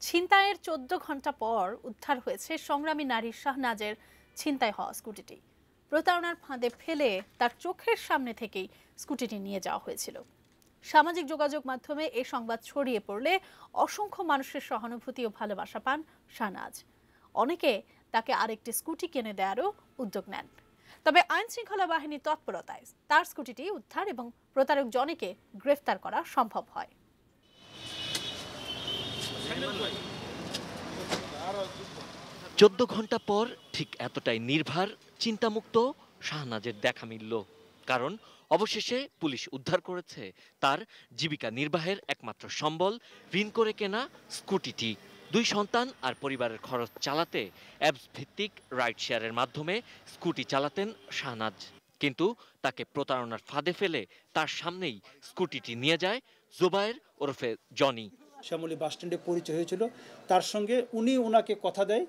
ছিনতাইয়ের ১৪ ঘন্টা পর উদ্ধার হয়েছে সংগ্রামী নারী শাহনাজের ছিনতাই হওয়া স্কুটিটি। প্রতারণার ফাঁদে ফেলে তার চোখের সামনে থেকেই স্কুটিটি নিয়ে যাওয়া হয়েছিল। সামাজিক যোগাযোগ মাধ্যমে এ সংবাদ ছড়িয়ে পড়লে অসংখ্য মানুষের সহানুভূতি ও ভালোবাসা পান শাহনাজ। অনেকে তাকে আরেকটি স্কুটি কিনে দেওয়ারও উদ্যোগ নেন। তবে আইন শৃঙ্খলা বাহিনীর তৎপরতায় তার স্কুটিটি উদ্ধার এবং প্রতারক জনকে গ্রেফতার করা সম্ভব হয়। ১৪ ঘন্টা পর ঠিক এতটাই নির্ভার চিন্তামুক্ত শাহনাজের দেখা মিলল। কারণ অবশেষে পুলিশ উদ্ধার করেছে তার জীবিকা নির্বাহের একমাত্র সম্বল, ঋণ করে কেনা স্কুটিটি। ২ সন্তান আর পরিবারের খরচ চালাতে অ্যাপস ভিত্তিক রাইড শেয়ারের মাধ্যমে স্কুটি চালাতেন শাহনাজ। কিন্তু তাকে প্রতারণার ফাঁদে ফেলে তার সামনেই স্কুটিটি নিয়ে যায় জোবায়ের ওরফে জনি। শ্যামলী বাস স্ট্যান্ডে পরিচয় হয়েছিল, তার সঙ্গে ওনাকে কথা দেয়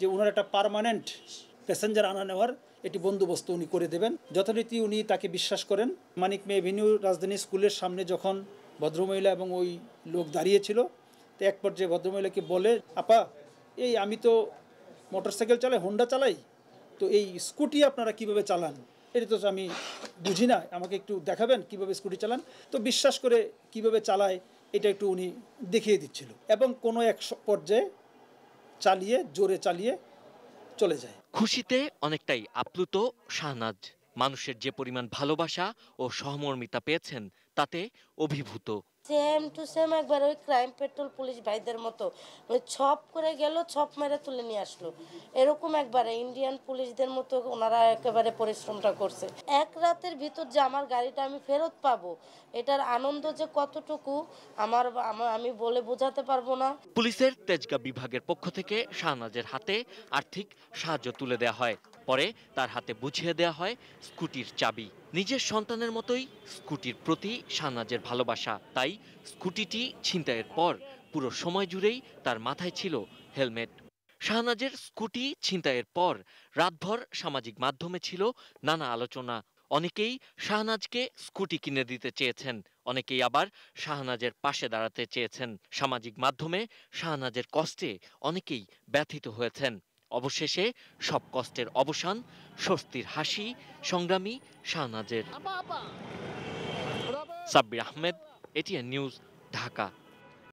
যে ওনার একটা পার্মানেন্ট প্যাসেঞ্জার আনা নেওয়ার এটি বন্দোবস্ত উনি করে দেবেন। যথারীতি উনি তাকে বিশ্বাস করেন। মানিক মে এভিনিউ রাজধানী স্কুলের সামনে যখন ভদ্রমহিলা এবং ওই লোক দাঁড়িয়েছিল, তো এক পর্যায়ে ভদ্রমহিলাকে বলে, আপা এই আমি তো মোটরসাইকেল চালাই, হোন্ডা চালাই, তো এই স্কুটি আপনারা কিভাবে চালান এটা তো আমি বুঝি না, আমাকে একটু দেখাবেন কিভাবে স্কুটি চালান। তো বিশ্বাস করে কিভাবে চালায় এটা একটু উনি দেখিয়ে দিচ্ছিল এবং কোনো এক পর্যায়ে জোরে চালিয়ে চলে যায়। খুশিতে অনেকটাই আপ্লুত শাহনাজ। মানুষের যে পরিমাণ ভালোবাসা ও সহমর্মিতা পেয়েছেন তাতে অভিভূত। সেম টু সেম একবার ওই ক্রাইম পেট্রোল পুলিশ ভাইদের মতো ওই ছপ করে গেল, ছপ মেরে তুলে নিয়ে আসলো। এরকম একবারে ইন্ডিয়ান পুলিশদের মতো ওনারা একেবারে পরিশ্রমটা করছে। এক রাতের ভিতর যে আমার গাড়িটা আমি ফেরত পাবো, এটার আনন্দ যে কতটুকু আমি বলে বোঝাতে পারবো না। পুলিশের তেজগাঁ বিভাগের পক্ষ থেকে শাহনাজের হাতে আর্থিক সাহায্য তুলে দেওয়া হয়। পরে তার হাতে বুঝিয়ে দেওয়া হয় স্কুটির চাবি। নিজের সন্তানের মতোই স্কুটির প্রতি শাহনাজের ভালোবাসা। তাই স্কুটিটি ছিনতাইয়ের পর পুরো সময় জুড়েই তার মাথায় ছিল হেলমেট। শাহনাজের স্কুটি ছিনতাইয়ের পর রাতভর সামাজিক মাধ্যমে ছিল নানা আলোচনা। অনেকেই শাহনাজকে স্কুটি কিনে দিতে চেয়েছেন, অনেকেই আবার শাহনাজের পাশে দাঁড়াতে চেয়েছেন। সামাজিক মাধ্যমে শাহনাজের কষ্টে অনেকেই ব্যথিত হয়েছেন। অবশেষে সব কষ্টের অবসান, স্বস্তির হাসি সংগ্রামী শাহনাজের। Sabbir Ahmed, ATN News, Dhaka.